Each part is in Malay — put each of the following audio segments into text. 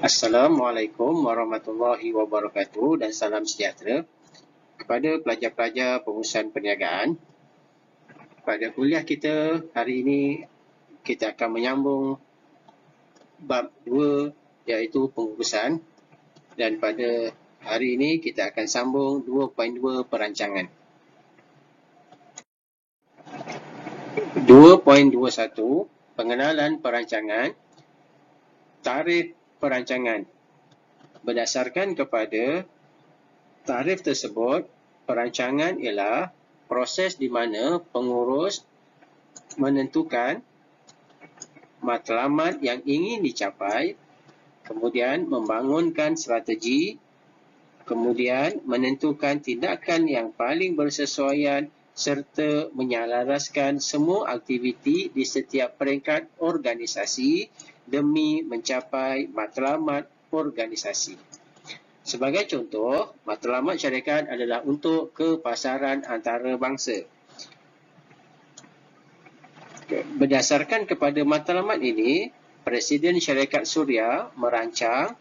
Assalamualaikum warahmatullahi wabarakatuh dan salam sejahtera kepada pelajar-pelajar pengurusan perniagaan. Pada kuliah kita hari ini, kita akan menyambung bab 2 iaitu pengurusan, dan pada hari ini kita akan sambung 2.2 perancangan. 2.21 Pengenalan perancangan. Tarif perancangan. Berdasarkan kepada tarif tersebut, perancangan ialah proses di mana pengurus menentukan matlamat yang ingin dicapai, kemudian membangunkan strategi, kemudian menentukan tindakan yang paling bersesuaian serta menyelaraskan semua aktiviti di setiap peringkat organisasi demi mencapai matlamat organisasi. Sebagai contoh, matlamat syarikat adalah untuk kepasaran antarabangsa. Berdasarkan kepada matlamat ini, Presiden Syarikat Suria merancang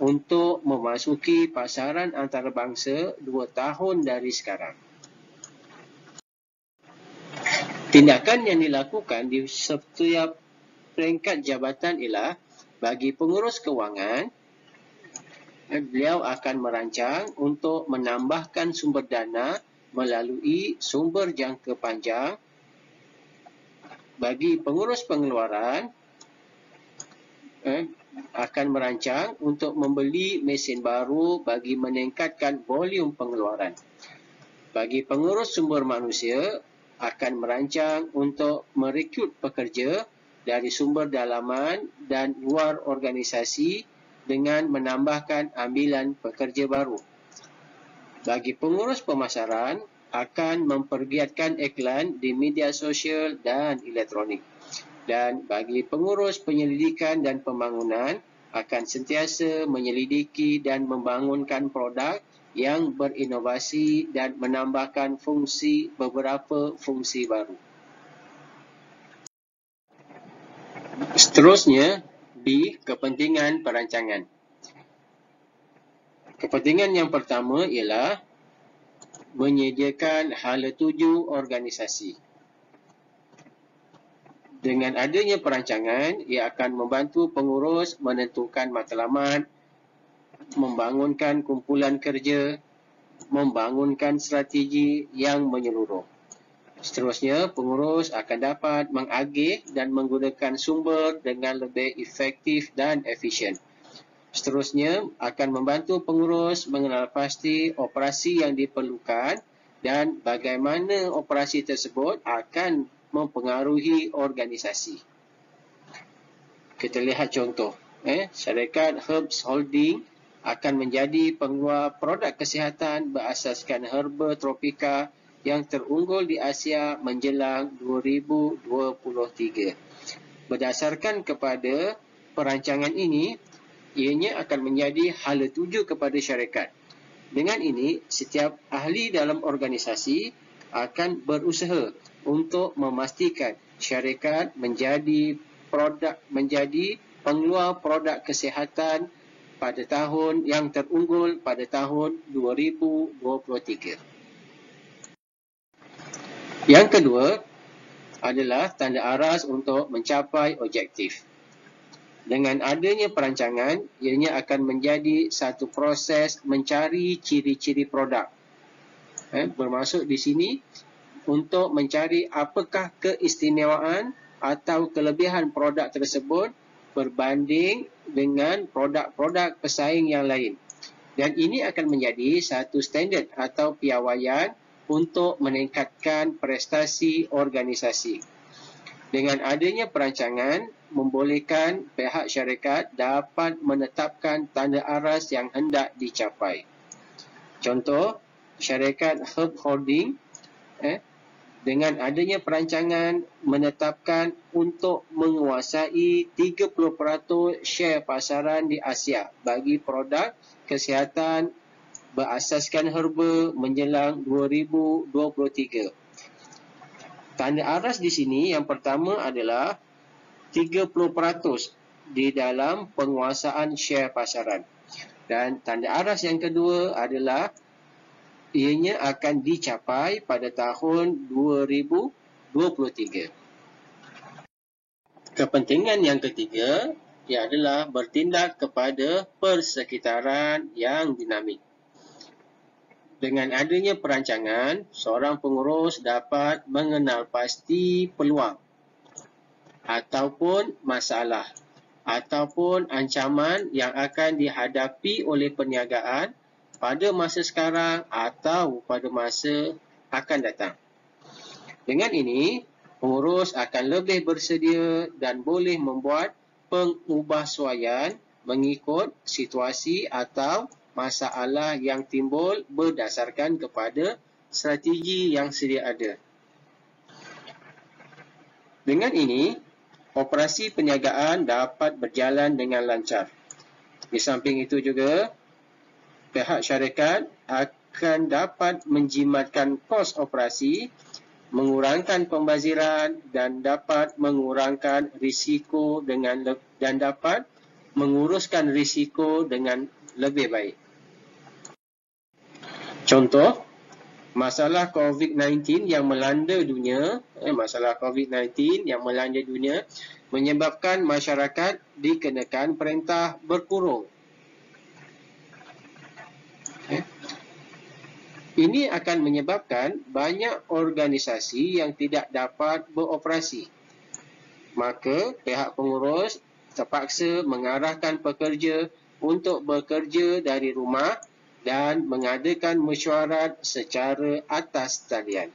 untuk memasuki pasaran antarabangsa 2 tahun dari sekarang. Tindakan yang dilakukan di setiap peringkat jabatan ialah bagi pengurus kewangan, beliau akan merancang untuk menambahkan sumber dana melalui sumber jangka panjang. Bagi pengurus pengeluaran, akan merancang untuk membeli mesin baru bagi meningkatkan volume pengeluaran. Bagi pengurus sumber manusia, akan merancang untuk merekrut pekerja dari sumber dalaman dan luar organisasi dengan menambahkan ambilan pekerja baru. Bagi pengurus pemasaran, akan mempergiatkan iklan di media sosial dan elektronik. Dan bagi pengurus penyelidikan dan pembangunan, akan sentiasa menyelidiki dan membangunkan produk yang berinovasi dan menambahkan beberapa fungsi baru. Seterusnya, di kepentingan perancangan. Kepentingan yang pertama ialah menyediakan hala tuju organisasi. Dengan adanya perancangan, ia akan membantu pengurus menentukan matlamat, membangunkan kumpulan kerja, membangunkan strategi yang menyeluruh. Seterusnya, pengurus akan dapat mengagih dan menggunakan sumber dengan lebih efektif dan efisien. Seterusnya, akan membantu pengurus mengenal pasti operasi yang diperlukan dan bagaimana operasi tersebut akan mempengaruhi organisasi. Kita lihat contoh. Syarikat Herbs Holding akan menjadi pengeluar produk kesihatan berasaskan herba tropika yang terunggul di Asia menjelang 2023. Berdasarkan kepada perancangan ini, ianya akan menjadi hala tuju kepada syarikat. Dengan ini, setiap ahli dalam organisasi akan berusaha untuk memastikan syarikat menjadi pengeluar produk kesihatan pada tahun yang terunggul pada tahun 2023. Yang kedua adalah tanda aras untuk mencapai objektif. Dengan adanya perancangan, ianya akan menjadi satu proses mencari ciri-ciri produk. Bermaksud di sini untuk mencari apakah keistimewaan atau kelebihan produk tersebut berbanding dengan produk-produk pesaing yang lain. Dan ini akan menjadi satu standard atau piawaian untuk meningkatkan prestasi organisasi. Dengan adanya perancangan, membolehkan pihak syarikat dapat menetapkan tanda aras yang hendak dicapai. Contoh, syarikat Herb Holding dengan adanya perancangan menetapkan untuk menguasai 30% share pasaran di Asia bagi produk kesihatan berasaskan herba menjelang 2023. Tanda aras di sini yang pertama adalah 30% di dalam penguasaan share pasaran. Dan tanda aras yang kedua adalah ianya akan dicapai pada tahun 2023. Kepentingan yang ketiga adalah bertindak kepada persekitaran yang dinamik. Dengan adanya perancangan, seorang pengurus dapat mengenal pasti peluang ataupun masalah ataupun ancaman yang akan dihadapi oleh perniagaan pada masa sekarang atau pada masa akan datang. Dengan ini, pengurus akan lebih bersedia dan boleh membuat pengubahsuaian mengikut situasi atau masalah yang timbul berdasarkan kepada strategi yang sedia ada. Dengan ini, operasi perniagaan dapat berjalan dengan lancar. Di samping itu juga, pihak syarikat akan dapat menjimatkan kos operasi, mengurangkan pembaziran dan dapat mengurangkan risiko dan dapat menguruskan risiko dengan lebih baik. Contoh, masalah COVID-19 yang melanda dunia, menyebabkan masyarakat dikenakan perintah berkurung. Ini akan menyebabkan banyak organisasi yang tidak dapat beroperasi. Maka pihak pengurus terpaksa mengarahkan pekerja untuk bekerja dari rumah dan mengadakan mesyuarat secara atas talian.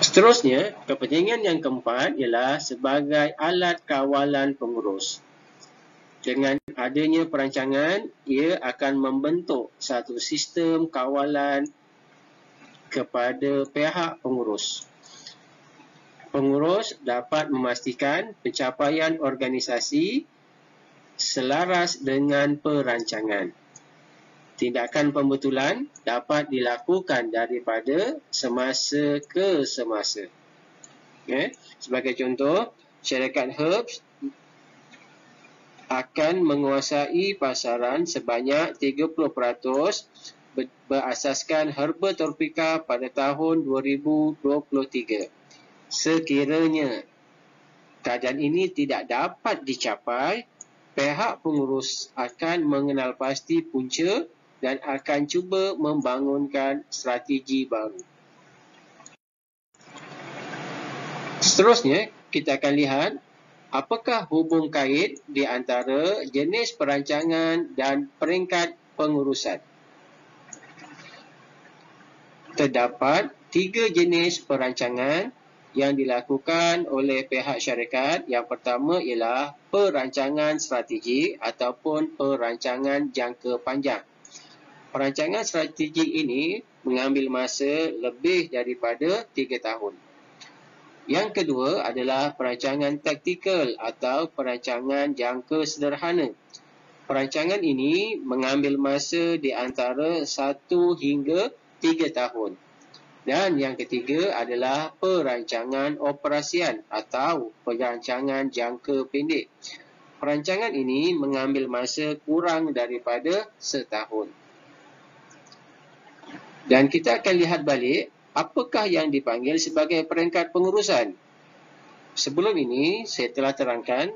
Seterusnya, kepentingan yang keempat ialah sebagai alat kawalan pengurus. Dengan adanya perancangan, ia akan membentuk satu sistem kawalan kepada pihak pengurus. Pengurus dapat memastikan pencapaian organisasi selaras dengan perancangan. Tindakan pembetulan dapat dilakukan daripada semasa ke semasa. Sebagai contoh, syarikat Herbs akan menguasai pasaran sebanyak 30% berasaskan herba tropika pada tahun 2023. Sekiranya keadaan ini tidak dapat dicapai, pihak pengurus akan mengenal pasti punca dan akan cuba membangunkan strategi baru. Seterusnya, kita akan lihat apakah hubung kait di antara jenis perancangan dan peringkat pengurusan. Terdapat 3 jenis perancangan yang dilakukan oleh pihak syarikat. Yang pertama ialah perancangan strategi ataupun perancangan jangka panjang. Perancangan strategi ini mengambil masa lebih daripada 3 tahun. Yang kedua adalah perancangan taktikal atau perancangan jangka sederhana. Perancangan ini mengambil masa di antara 1 hingga 3 tahun. Dan yang ketiga adalah perancangan operasian atau perancangan jangka pendek. Perancangan ini mengambil masa kurang daripada setahun. Dan kita akan lihat balik apakah yang dipanggil sebagai peringkat pengurusan. Sebelum ini, saya telah terangkan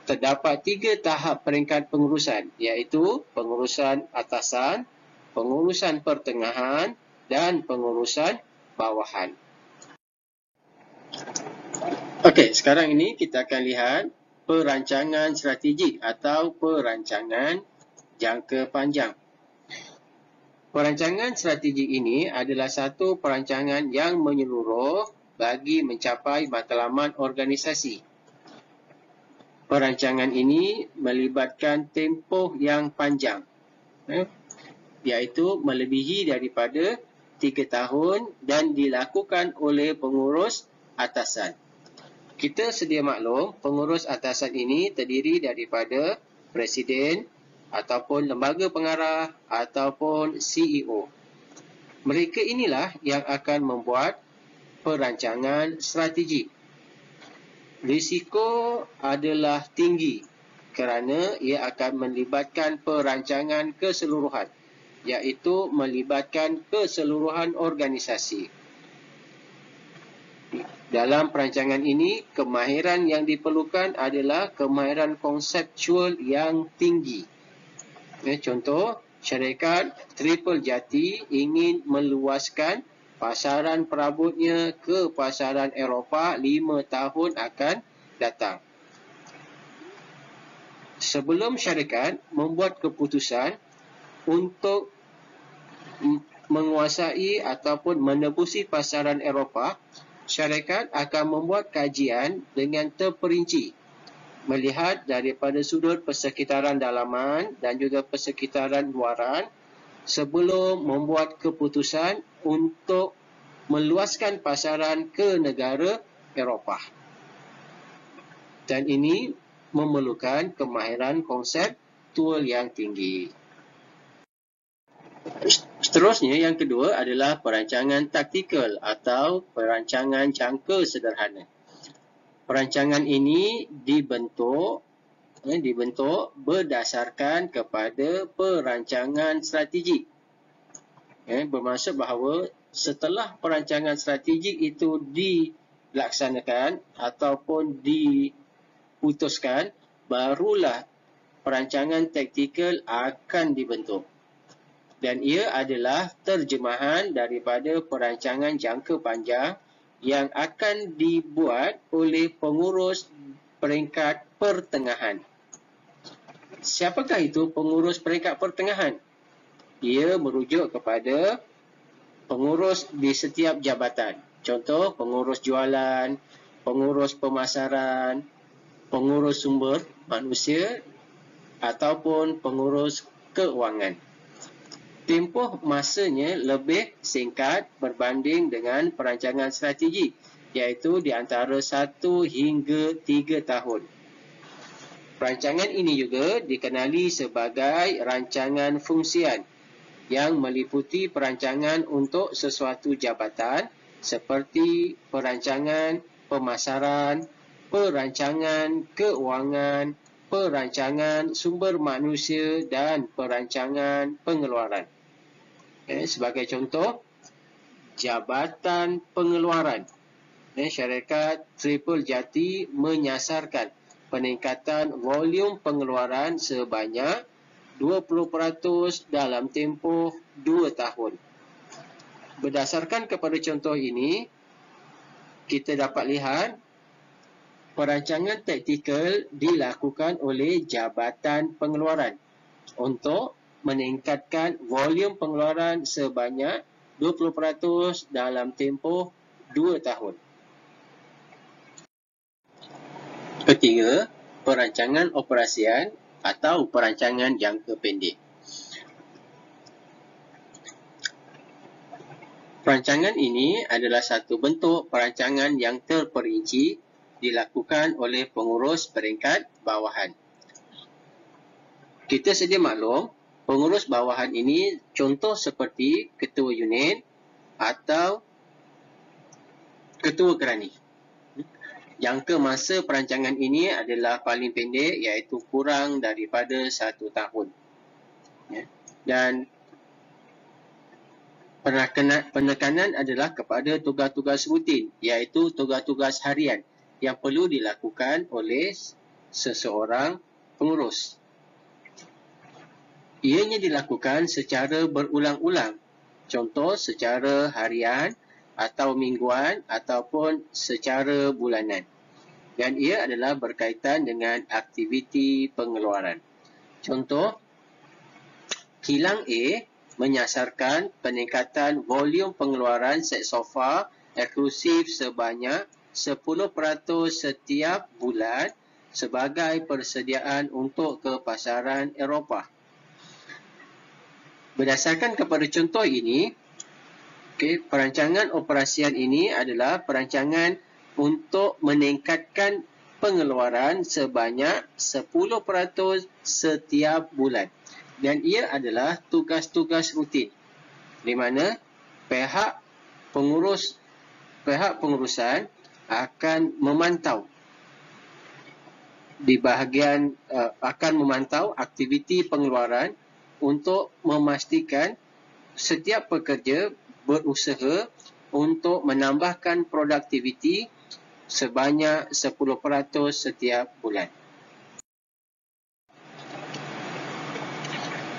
terdapat 3 tahap peringkat pengurusan, iaitu pengurusan atasan, pengurusan pertengahan dan pengurusan bawahan. Okey, sekarang ini kita akan lihat perancangan strategik atau perancangan jangka panjang. Perancangan strategik ini adalah satu perancangan yang menyeluruh bagi mencapai matlamat organisasi. Perancangan ini melibatkan tempoh yang panjang, iaitu melebihi daripada 3 tahun dan dilakukan oleh pengurus atasan. Kita sedia maklum, pengurus atasan ini terdiri daripada presiden ataupun lembaga pengarah ataupun CEO. Mereka inilah yang akan membuat perancangan strategi. Risiko adalah tinggi kerana ia akan melibatkan perancangan keseluruhan, iaitu melibatkan keseluruhan organisasi. Dalam perancangan ini, kemahiran yang diperlukan adalah kemahiran konseptual yang tinggi. Contoh, syarikat Triple Jati ingin meluaskan pasaran perabotnya ke pasaran Eropah 5 tahun akan datang. Sebelum syarikat membuat keputusan untuk menguasai ataupun menebusi pasaran Eropah, syarikat akan membuat kajian dengan terperinci, melihat daripada sudut persekitaran dalaman dan juga persekitaran luaran sebelum membuat keputusan untuk meluaskan pasaran ke negara Eropah. Dan ini memerlukan kemahiran konseptual yang tinggi. Seterusnya, yang kedua adalah perancangan taktikal atau perancangan jangka sederhana. Perancangan ini dibentuk berdasarkan kepada perancangan strategik. Bermaksud bahawa setelah perancangan strategik itu dilaksanakan ataupun diputuskan, barulah perancangan taktikal akan dibentuk. Dan ia adalah terjemahan daripada perancangan jangka panjang yang akan dibuat oleh pengurus peringkat pertengahan. Siapakah itu pengurus peringkat pertengahan? Ia merujuk kepada pengurus di setiap jabatan. Contoh, pengurus jualan, pengurus pemasaran, pengurus sumber manusia ataupun pengurus keuangan. Tempoh masanya lebih singkat berbanding dengan perancangan strategi, iaitu di antara 1 hingga 3 tahun. Perancangan ini juga dikenali sebagai rancangan fungsian yang meliputi perancangan untuk sesuatu jabatan seperti perancangan pemasaran, perancangan keuangan, perancangan sumber manusia dan perancangan pengeluaran. Sebagai contoh, Jabatan Pengeluaran. Syarikat Triple Jati menyasarkan peningkatan volume pengeluaran sebanyak 20% dalam tempoh 2 tahun. Berdasarkan kepada contoh ini, kita dapat lihat perancangan taktikal dilakukan oleh Jabatan Pengeluaran untuk meningkatkan volume pengeluaran sebanyak 20% dalam tempoh 2 tahun. Ketiga, perancangan operasian atau perancangan jangka pendek. Perancangan ini adalah satu bentuk perancangan yang terperinci dilakukan oleh pengurus peringkat bawahan. Kita sedia maklum, pengurus bawahan ini contoh seperti ketua unit atau ketua gerani. Jangka masa perancangan ini adalah paling pendek, iaitu kurang daripada 1 tahun. Dan penekanan adalah kepada tugas-tugas rutin, iaitu tugas-tugas harian yang perlu dilakukan oleh seseorang pengurus. Ianya dilakukan secara berulang-ulang, contoh secara harian atau mingguan ataupun secara bulanan. Dan ia adalah berkaitan dengan aktiviti pengeluaran. Contoh, kilang A menyasarkan peningkatan volume pengeluaran set sofa eksklusif sebanyak 10% setiap bulan sebagai persediaan untuk ke pasaran Eropah. Berdasarkan kepada contoh ini, perancangan operasian ini adalah perancangan untuk meningkatkan pengeluaran sebanyak 10% setiap bulan. Dan ia adalah tugas-tugas rutin di mana pihak pengurusan akan memantau di bahagian akan memantau aktiviti pengeluaran untuk memastikan setiap pekerja berusaha untuk menambahkan produktiviti sebanyak 10% setiap bulan.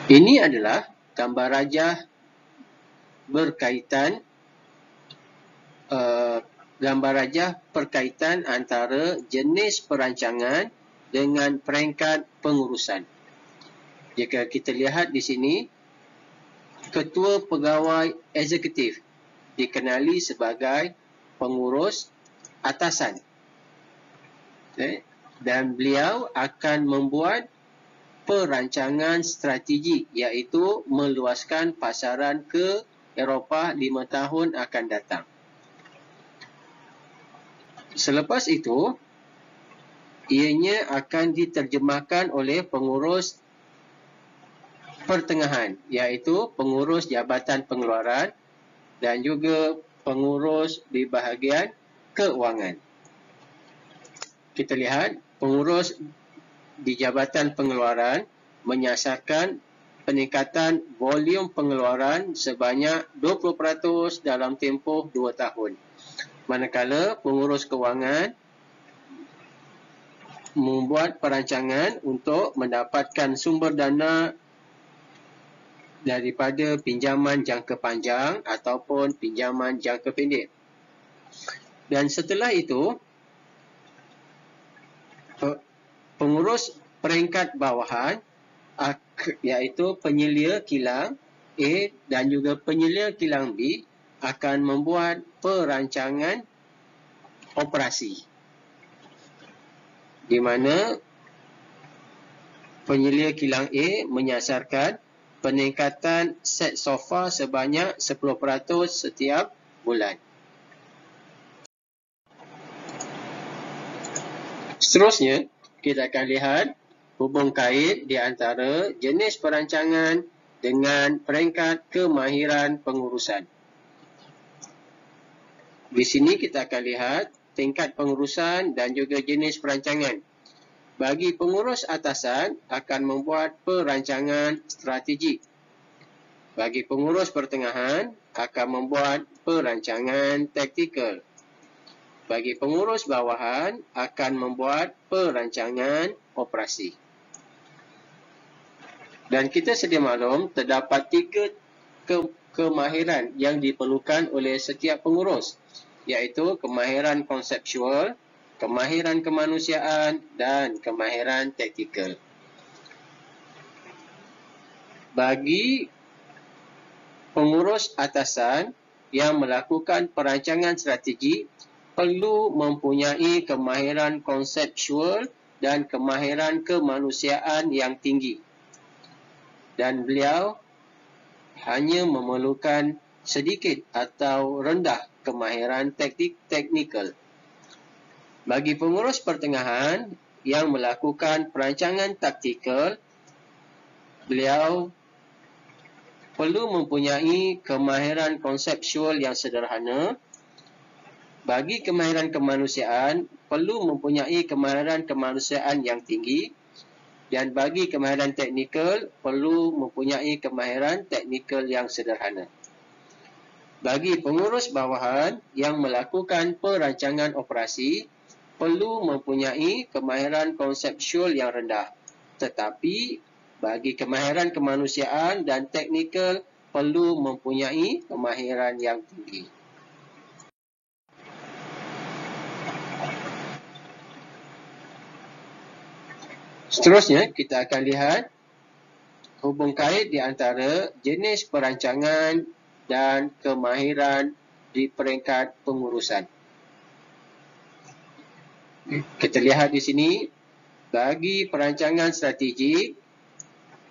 Ini adalah gambar rajah berkaitan gambar rajah perkaitan antara jenis perancangan dengan peringkat pengurusan. Jika kita lihat di sini, Ketua Pegawai Eksekutif dikenali sebagai pengurus atasan. Dan beliau akan membuat perancangan strategi, iaitu meluaskan pasaran ke Eropah 5 tahun akan datang. Selepas itu, ianya akan diterjemahkan oleh pengurus pertengahan, iaitu pengurus Jabatan Pengeluaran dan juga pengurus di bahagian keuangan. Kita lihat, pengurus di Jabatan Pengeluaran menyasarkan peningkatan volume pengeluaran sebanyak 20% dalam tempoh 2 tahun. Manakala pengurus kewangan membuat perancangan untuk mendapatkan sumber dana daripada pinjaman jangka panjang ataupun pinjaman jangka pendek. Dan setelah itu, pengurus peringkat bawahan, iaitu penyelia kilang A dan juga penyelia kilang B, akan membuat perancangan operasi, di mana penyelia kilang A menyasarkan peningkatan set sofa sebanyak 10% setiap bulan. Seterusnya, kita akan lihat hubung kait di antara jenis perancangan dengan peringkat kemahiran pengurusan. Di sini kita akan lihat tingkat pengurusan dan juga jenis perancangan. Bagi pengurus atasan akan membuat perancangan strategi. Bagi pengurus pertengahan akan membuat perancangan taktikal. Bagi pengurus bawahan akan membuat perancangan operasi. Dan kita sedia maklum terdapat 3 kemahiran yang diperlukan oleh setiap pengurus, iaitu kemahiran konseptual, kemahiran kemanusiaan dan kemahiran taktikal. Bagi pengurus atasan yang melakukan perancangan strategi, perlu mempunyai kemahiran konseptual dan kemahiran kemanusiaan yang tinggi. Dan beliau hanya memerlukan sedikit atau rendah kemahiran teknikal. Bagi pengurus pertengahan yang melakukan perancangan taktikal, beliau perlu mempunyai kemahiran konseptual yang sederhana. Bagi kemahiran kemanusiaan, perlu mempunyai kemahiran kemanusiaan yang tinggi. Dan bagi kemahiran teknikal, perlu mempunyai kemahiran teknikal yang sederhana. Bagi pengurus bawahan yang melakukan perancangan operasi, perlu mempunyai kemahiran konseptual yang rendah. Tetapi, bagi kemahiran kemanusiaan dan teknikal, perlu mempunyai kemahiran yang tinggi. Seterusnya, kita akan lihat hubung kait di antara jenis perancangan dan kemahiran di peringkat pengurusan. Kita lihat di sini, bagi perancangan strategi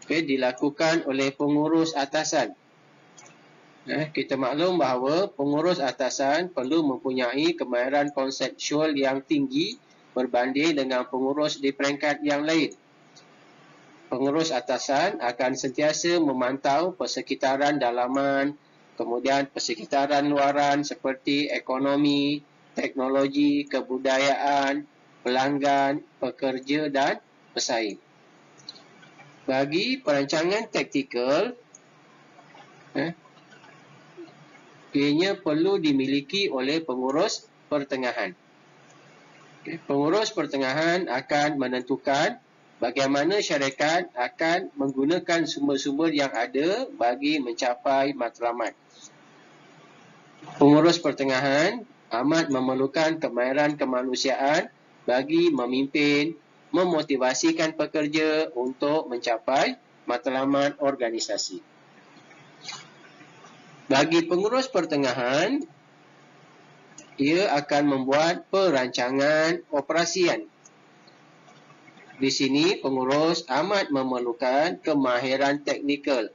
dilakukan oleh pengurus atasan. Kita maklum bahawa pengurus atasan perlu mempunyai kemahiran konseptual yang tinggi berbanding dengan pengurus di peringkat yang lain. Pengurus atasan akan sentiasa memantau persekitaran dalaman, kemudian persekitaran luaran seperti ekonomi, teknologi, kebudayaan, pelanggan, pekerja dan pesaing. Bagi perancangan taktikal, ianya perlu dimiliki oleh pengurus pertengahan. Pengurus pertengahan akan menentukan bagaimana syarikat akan menggunakan sumber-sumber yang ada bagi mencapai matlamat. Pengurus pertengahan amat memerlukan kemahiran kemanusiaan bagi memimpin, memotivasikan pekerja untuk mencapai matlamat organisasi. Bagi pengurus pertengahan, ia akan membuat perancangan operasian. Di sini pengurus amat memerlukan kemahiran teknikal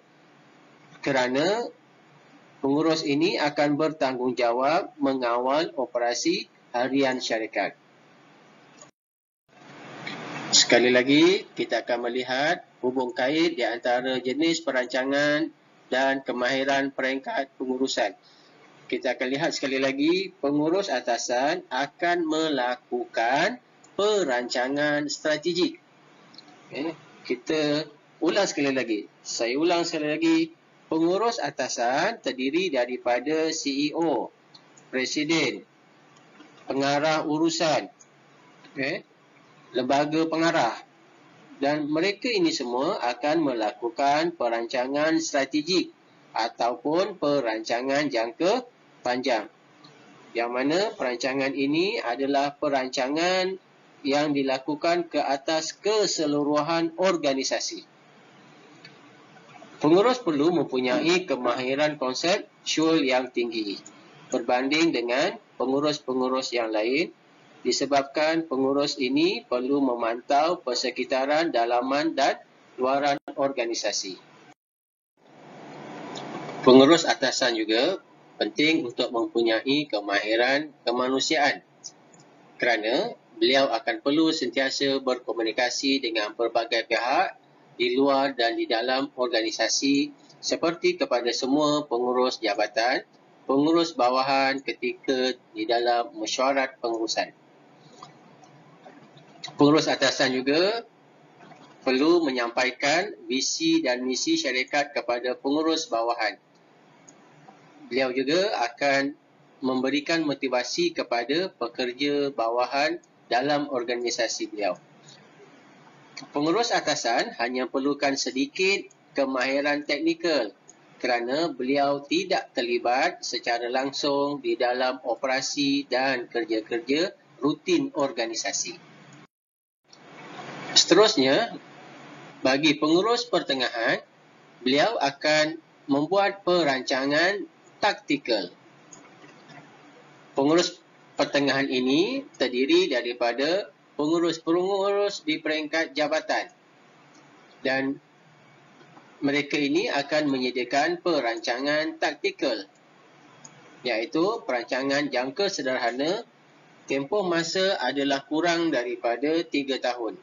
kerana pengurus ini akan bertanggungjawab mengawal operasi harian syarikat. Sekali lagi, kita akan melihat hubung kait di antara jenis perancangan dan kemahiran peringkat pengurusan. Kita akan lihat sekali lagi, pengurus atasan akan melakukan perancangan strategik. Kita ulang sekali lagi. Saya ulang sekali lagi. Pengurus atasan terdiri daripada CEO, Presiden, pengarah urusan, lembaga pengarah. Dan mereka ini semua akan melakukan perancangan strategik ataupun perancangan jangka panjang. Yang mana perancangan ini adalah perancangan yang dilakukan ke atas keseluruhan organisasi. Pengurus perlu mempunyai kemahiran konseptual yang tinggi berbanding dengan pengurus-pengurus yang lain disebabkan pengurus ini perlu memantau persekitaran dalaman dan luaran organisasi. Pengurus atasan juga penting untuk mempunyai kemahiran kemanusiaan kerana beliau akan perlu sentiasa berkomunikasi dengan pelbagai pihak di luar dan di dalam organisasi seperti kepada semua pengurus jabatan, pengurus bawahan ketika di dalam mesyuarat pengurusan. Pengurus atasan juga perlu menyampaikan visi dan misi syarikat kepada pengurus bawahan. Beliau juga akan memberikan motivasi kepada pekerja bawahan dalam organisasi beliau. Pengurus atasan hanya perlukan sedikit kemahiran teknikal kerana beliau tidak terlibat secara langsung di dalam operasi dan kerja-kerja rutin organisasi. Seterusnya, bagi pengurus pertengahan, beliau akan membuat perancangan taktikal. Pengurus pertengahan ini terdiri daripada pengurus-pengurus di peringkat jabatan dan mereka ini akan menyediakan perancangan taktikal iaitu perancangan jangka sederhana. Tempoh masa adalah kurang daripada 3 tahun.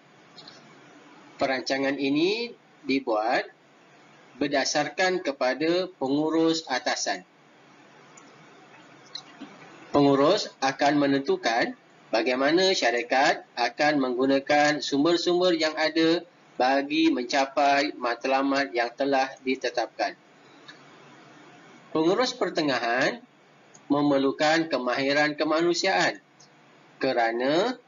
Perancangan ini dibuat berdasarkan kepada pengurus atasan. Pengurus akan menentukan bagaimana syarikat akan menggunakan sumber-sumber yang ada bagi mencapai matlamat yang telah ditetapkan. Pengurus pertengahan memerlukan kemahiran kemanusiaan kerana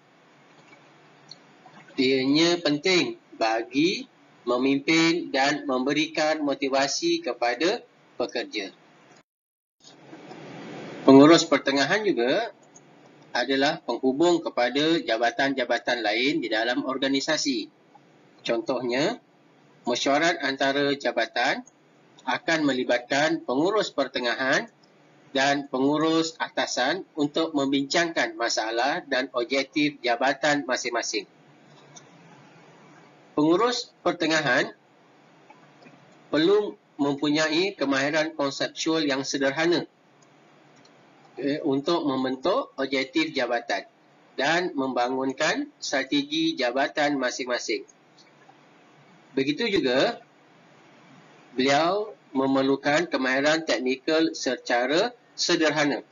ianya penting bagi memimpin dan memberikan motivasi kepada pekerja. Pengurus pertengahan juga adalah penghubung kepada jabatan-jabatan lain di dalam organisasi. Contohnya, mesyuarat antara jabatan akan melibatkan pengurus pertengahan dan pengurus atasan untuk membincangkan masalah dan objektif jabatan masing-masing. Pengurus pertengahan perlu mempunyai kemahiran konseptual yang sederhana untuk membentuk objektif jabatan dan membangunkan strategi jabatan masing-masing. Begitu juga, beliau memerlukan kemahiran teknikal secara sederhana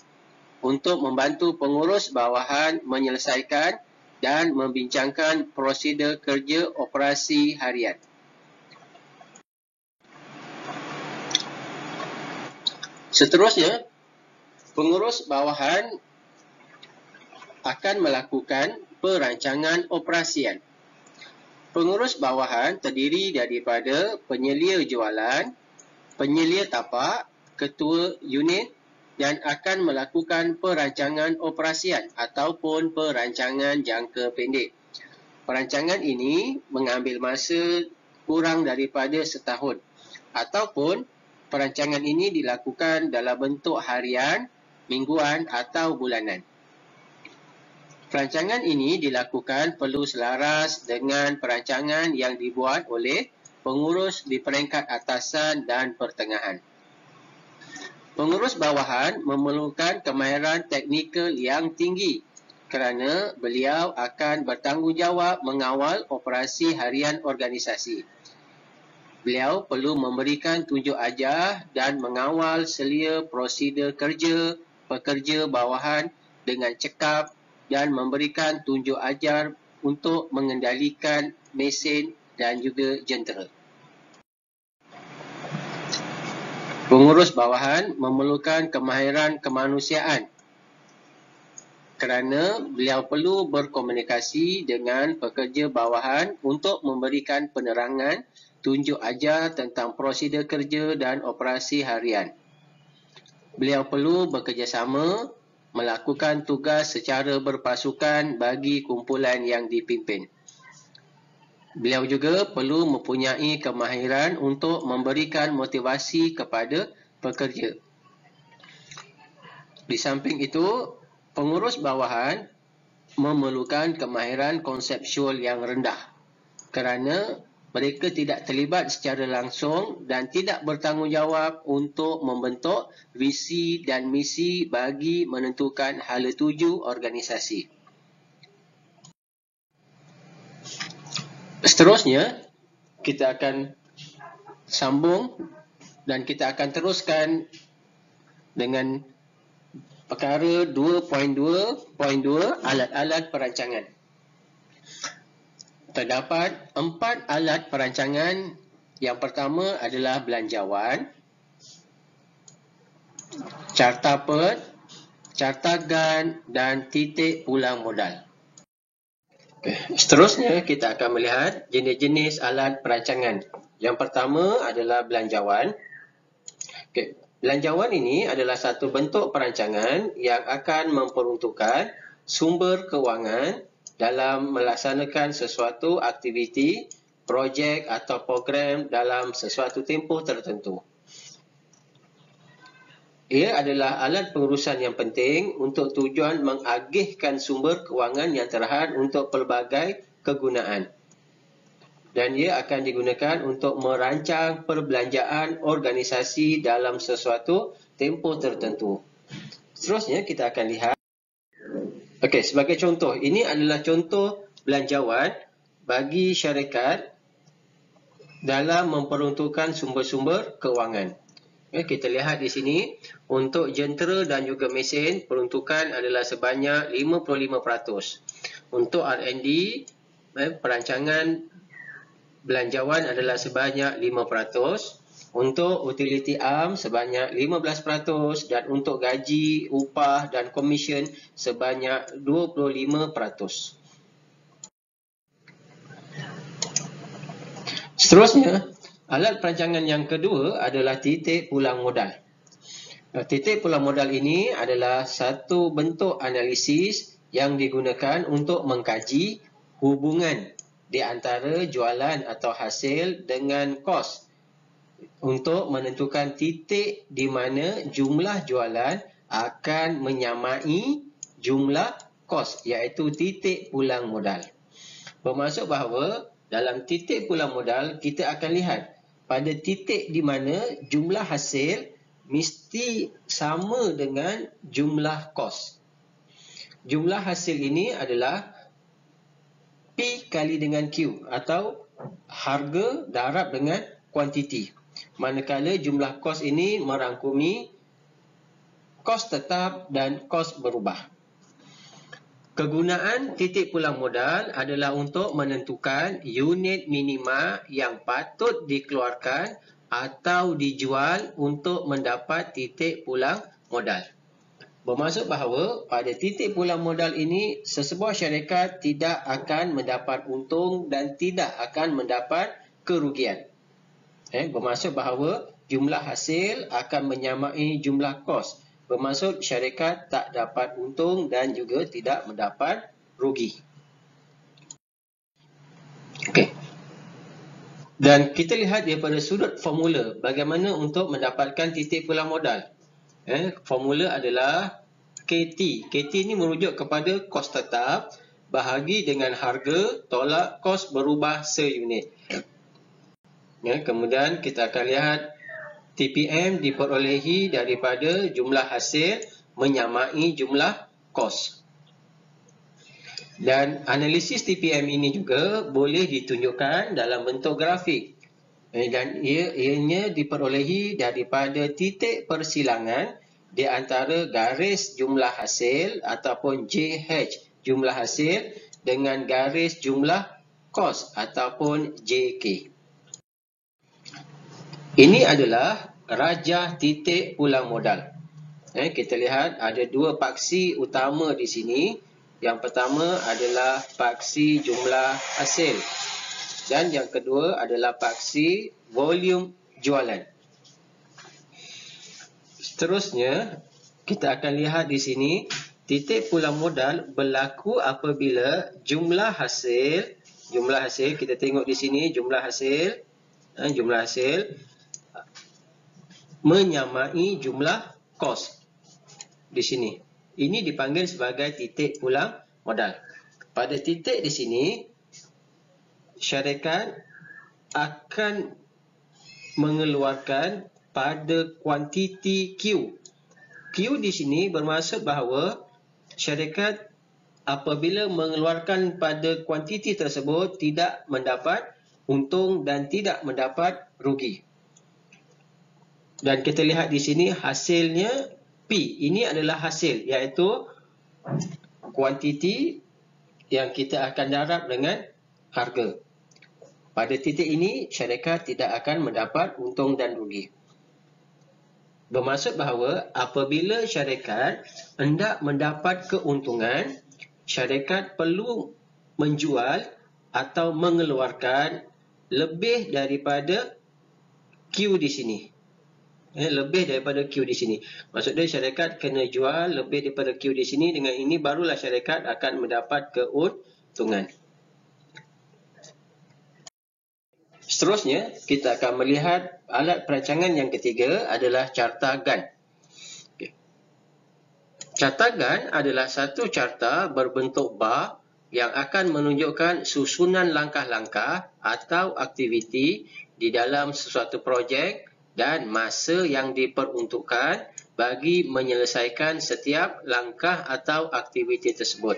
untuk membantu pengurus bawahan menyelesaikan dan membincangkan prosedur kerja operasi harian. Seterusnya, pengurus bawahan akan melakukan perancangan operasian. Pengurus bawahan terdiri daripada penyelia jualan, penyelia tapak, ketua unit dan akan melakukan perancangan operasian ataupun perancangan jangka pendek. Perancangan ini mengambil masa kurang daripada setahun ataupun perancangan ini dilakukan dalam bentuk harian, mingguan atau bulanan. Perancangan ini dilakukan perlu selaras dengan perancangan yang dibuat oleh pengurus di peringkat atasan dan pertengahan. Pengurus bawahan memerlukan kemahiran teknikal yang tinggi kerana beliau akan bertanggungjawab mengawal operasi harian organisasi. Beliau perlu memberikan tunjuk ajar dan mengawal selia prosedur kerja pekerja bawahan dengan cekap dan memberikan tunjuk ajar untuk mengendalikan mesin dan juga jentera. Pengurus bawahan memerlukan kemahiran kemanusiaan kerana beliau perlu berkomunikasi dengan pekerja bawahan untuk memberikan penerangan, tunjuk ajar tentang prosedur kerja dan operasi harian. Beliau perlu bekerjasama melakukan tugas secara berpasukan bagi kumpulan yang dipimpin. Beliau juga perlu mempunyai kemahiran untuk memberikan motivasi kepada pekerja. Di samping itu, pengurus bawahan memerlukan kemahiran konseptual yang rendah kerana mereka tidak terlibat secara langsung dan tidak bertanggungjawab untuk membentuk visi dan misi bagi menentukan hala tuju organisasi. Seterusnya, kita akan sambung dan kita akan teruskan dengan perkara 2.2.2 alat-alat perancangan. Terdapat 4 alat perancangan. Yang pertama adalah belanjawan, carta pet, carta gan dan titik pulang modal. Seterusnya kita akan melihat jenis-jenis alat perancangan. Yang pertama adalah belanjawan. Belanjawan ini adalah satu bentuk perancangan yang akan memperuntukkan sumber kewangan dalam melaksanakan sesuatu aktiviti, projek atau program dalam sesuatu tempoh tertentu. Ia adalah alat pengurusan yang penting untuk tujuan mengagihkan sumber kewangan yang terhad untuk pelbagai kegunaan. Dan ia akan digunakan untuk merancang perbelanjaan organisasi dalam sesuatu tempoh tertentu. Seterusnya kita akan lihat. Okey, sebagai contoh, ini adalah contoh belanjawan bagi syarikat dalam memperuntukkan sumber-sumber kewangan. Kita lihat di sini, untuk jentera dan juga mesin, peruntukan adalah sebanyak 55%. Untuk R&D, perancangan belanjawan adalah sebanyak 5%. Untuk utility arm sebanyak 15% dan untuk gaji, upah dan komisen sebanyak 25%. Seterusnya, alat perancangan yang kedua adalah titik pulang modal. Titik pulang modal ini adalah satu bentuk analisis yang digunakan untuk mengkaji hubungan di antara jualan atau hasil dengan kos untuk menentukan titik di mana jumlah jualan akan menyamai jumlah kos, iaitu titik pulang modal. Bermaksud bahawa dalam titik pulang modal, kita akan lihat pada titik di mana jumlah hasil mesti sama dengan jumlah kos. Jumlah hasil ini adalah P kali dengan Q atau harga darab dengan kuantiti. Manakala jumlah kos ini merangkumi kos tetap dan kos berubah. Kegunaan titik pulang modal adalah untuk menentukan unit minima yang patut dikeluarkan atau dijual untuk mendapat titik pulang modal. Bermaksud bahawa pada titik pulang modal ini, sesebuah syarikat tidak akan mendapat untung dan tidak akan mendapat kerugian. Bermaksud bahawa jumlah hasil akan menyamai jumlah kos. Bermaksud syarikat tak dapat untung dan juga tidak mendapat rugi. Okey. Dan kita lihat daripada sudut formula bagaimana untuk mendapatkan titik pulang modal. Formula adalah KT. KT ini merujuk kepada kos tetap bahagi dengan harga tolak kos berubah seunit. Kemudian kita akan lihat TPM diperolehi daripada jumlah hasil menyamai jumlah kos. Dan analisis TPM ini juga boleh ditunjukkan dalam bentuk grafik. Dan ianya diperolehi daripada titik persilangan di antara garis jumlah hasil ataupun JH jumlah hasil dengan garis jumlah kos ataupun JK. Ini adalah rajah titik pulang modal. Kita lihat ada dua paksi utama di sini. Yang pertama adalah paksi jumlah hasil. Dan yang kedua adalah paksi volume jualan. Seterusnya, kita akan lihat di sini titik pulang modal berlaku apabila jumlah hasil, kita tengok di sini jumlah hasil menyamai jumlah kos di sini. Ini dipanggil sebagai titik pulang modal. Pada titik di sini, syarikat akan mengeluarkan pada kuantiti Q. Q di sini bermaksud bahawa syarikat apabila mengeluarkan pada kuantiti tersebut tidak mendapat untung dan tidak mendapat rugi. Dan kita lihat di sini hasilnya P. Ini adalah hasil, iaitu kuantiti yang kita akan darab dengan harga. Pada titik ini, syarikat tidak akan mendapat untung dan rugi. Bermaksud bahawa apabila syarikat hendak mendapat keuntungan, syarikat perlu menjual atau mengeluarkan lebih daripada Q di sini. Lebih daripada Q di sini. Maksudnya syarikat kena jual lebih daripada Q di sini. Dengan ini barulah syarikat akan mendapat keuntungan. Seterusnya, kita akan melihat alat perancangan yang ketiga adalah carta Gantt. Carta Gantt adalah satu carta berbentuk bar yang akan menunjukkan susunan langkah-langkah atau aktiviti di dalam sesuatu projek dan masa yang diperuntukkan bagi menyelesaikan setiap langkah atau aktiviti tersebut.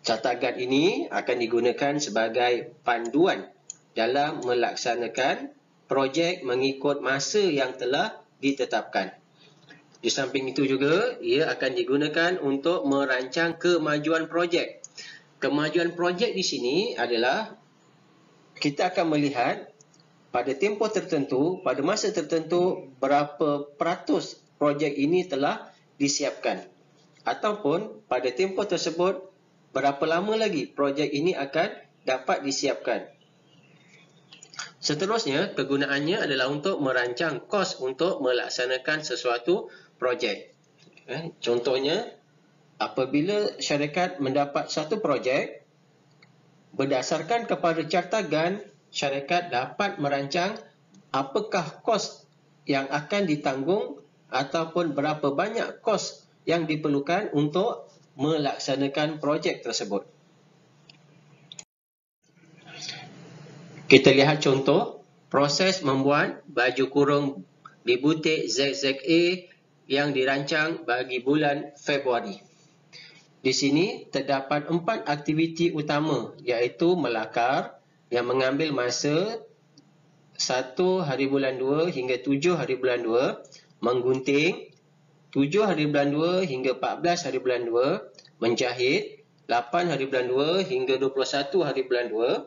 Carta Gantt ini akan digunakan sebagai panduan dalam melaksanakan projek mengikut masa yang telah ditetapkan. Di samping itu juga, ia akan digunakan untuk merancang kemajuan projek. Kemajuan projek di sini adalah kita akan melihat pada tempoh tertentu, pada masa tertentu, berapa peratus projek ini telah disiapkan. Ataupun pada tempoh tersebut, berapa lama lagi projek ini akan dapat disiapkan. Seterusnya, kegunaannya adalah untuk merancang kos untuk melaksanakan sesuatu projek. Contohnya, apabila syarikat mendapat satu projek, berdasarkan kepada carta Gantt, syarikat dapat merancang apakah kos yang akan ditanggung ataupun berapa banyak kos yang diperlukan untuk melaksanakan projek tersebut. Kita lihat contoh proses membuat baju kurung di butik ZZA yang dirancang bagi bulan Februari. Di sini terdapat 4 aktiviti utama, iaitu melakar yang mengambil masa 1 hari bulan 2 hingga 7 hari bulan 2, menggunting 7 hari bulan 2 hingga 14 hari bulan 2, menjahit 8 hari bulan 2 hingga 21 hari bulan 2,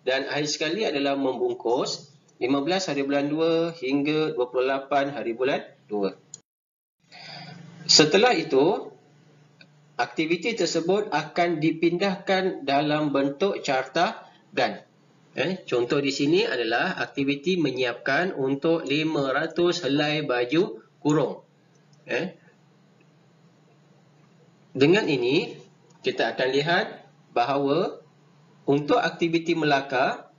dan akhir sekali adalah membungkus 15 hari bulan 2 hingga 28 hari bulan 2. Setelah itu, aktiviti tersebut akan dipindahkan dalam bentuk carta GAN. Contoh di sini adalah aktiviti menyiapkan untuk 500 helai baju kurung. Dengan ini, kita akan lihat bahawa untuk aktiviti Melaka,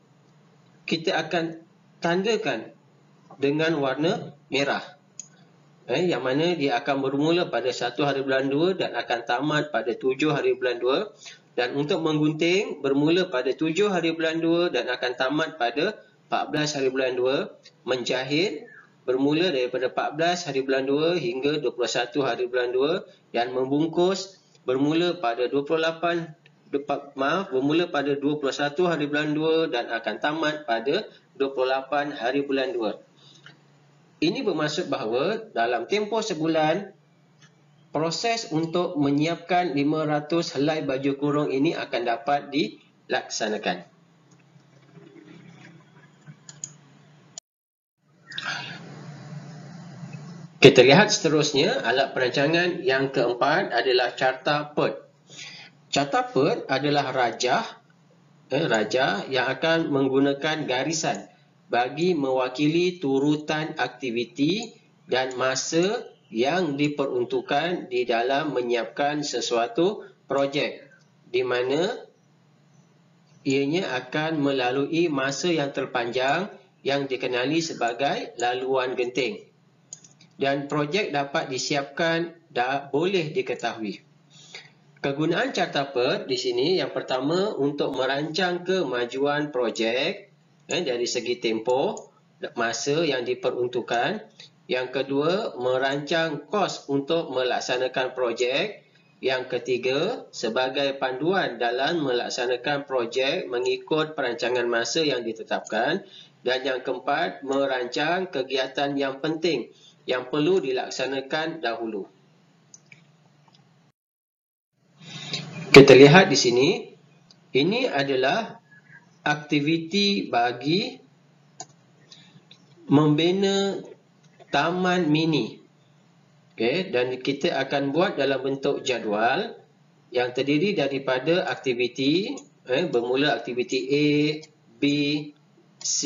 kita akan tandakan dengan warna merah. Yang mana dia akan bermula pada 1 hari bulan 2 dan akan tamat pada 7 hari bulan 2. Dan untuk menggunting, bermula pada 7 hari bulan 2 dan akan tamat pada 14 hari bulan 2. Menjahit, bermula daripada 14 hari bulan 2 hingga 21 hari bulan 2. Dan membungkus, bermula pada 21 hari bulan 2 dan akan tamat pada 28 hari bulan 2. Ini bermaksud bahawa dalam tempoh sebulan, proses untuk menyiapkan 500 helai baju kurung ini akan dapat dilaksanakan. Kita lihat seterusnya, alat perancangan yang keempat adalah carta PERT. Carta PERT adalah rajah yang akan menggunakan garisan bagi mewakili turutan aktiviti dan masa yang diperuntukkan di dalam menyiapkan sesuatu projek, di mana ianya akan melalui masa yang terpanjang yang dikenali sebagai laluan genting. Dan projek dapat disiapkan dan boleh diketahui. Kegunaan carta PERT di sini yang pertama untuk merancang kemajuan projek dari segi tempoh, masa yang diperuntukkan. Yang kedua, merancang kos untuk melaksanakan projek. Yang ketiga, sebagai panduan dalam melaksanakan projek mengikut perancangan masa yang ditetapkan. Dan yang keempat, merancang kegiatan yang penting yang perlu dilaksanakan dahulu. Kita lihat di sini, ini adalah aktiviti bagi membina taman mini. Dan kita akan buat dalam bentuk jadual yang terdiri daripada aktiviti, bermula aktiviti A, B, C,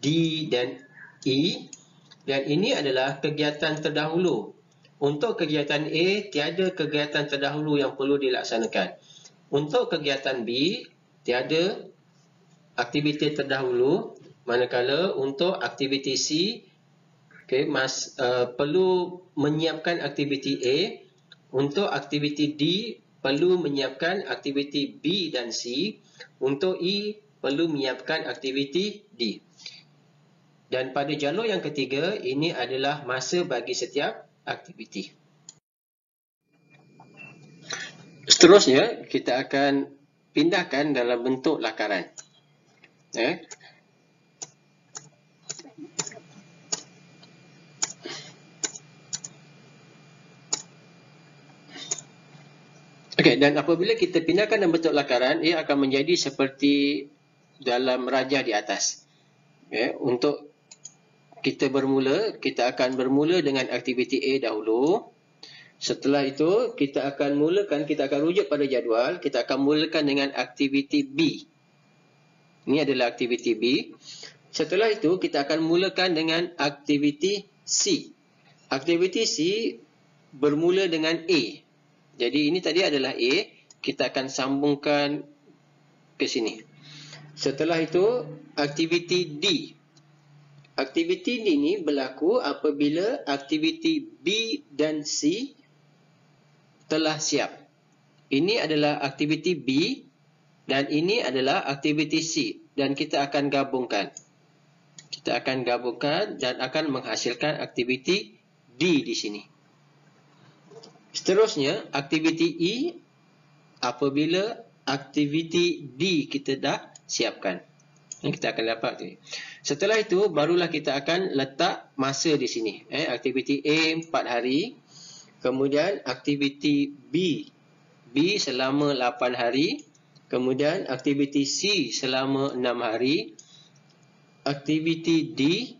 D dan E. Dan ini adalah kegiatan terdahulu. Untuk kegiatan A, tiada kegiatan terdahulu yang perlu dilaksanakan. Untuk kegiatan B, tiada aktiviti terdahulu, manakala untuk aktiviti C, perlu menyiapkan aktiviti A. Untuk aktiviti D, perlu menyiapkan aktiviti B dan C. Untuk E, perlu menyiapkan aktiviti D. Dan pada jalur yang ketiga, ini adalah masa bagi setiap aktiviti. Seterusnya, kita akan pindahkan dalam bentuk lakaran. Dan apabila kita pindahkan dalam bentuk lakaran, ia akan menjadi seperti dalam rajah di atas. Untuk kita bermula, kita akan bermula dengan aktiviti A dahulu. Setelah itu, kita akan rujuk pada jadual, kita akan mulakan dengan aktiviti B. Ini adalah aktiviti B. Setelah itu, kita akan mulakan dengan aktiviti C. Aktiviti C bermula dengan A. Jadi ini tadi adalah A, kita akan sambungkan ke sini. Setelah itu, aktiviti D. Aktiviti D ini berlaku apabila aktiviti B dan C telah siap. Ini adalah aktiviti B dan ini adalah aktiviti C. Dan kita akan gabungkan. Kita akan gabungkan dan akan menghasilkan aktiviti D di sini. Seterusnya, aktiviti E apabila aktiviti D kita dah siapkan. Ini kita akan dapat tu. Setelah itu, barulah kita akan letak masa di sini. Aktiviti A 4 hari. Kemudian aktiviti B B selama 8 hari, kemudian aktiviti C selama 6 hari, aktiviti D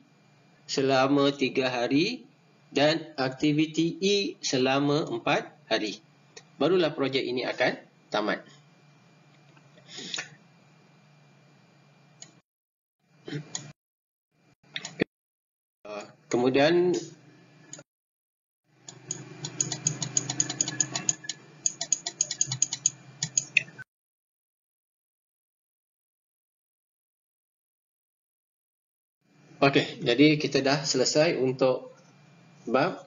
selama 3 hari dan aktiviti E selama 4 hari. Barulah projek ini akan tamat. Kemudian okey, jadi kita dah selesai untuk bab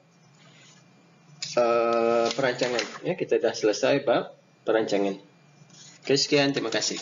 perancangan. Ya, kita dah selesai bab perancangan. Okey, sekian, terima kasih.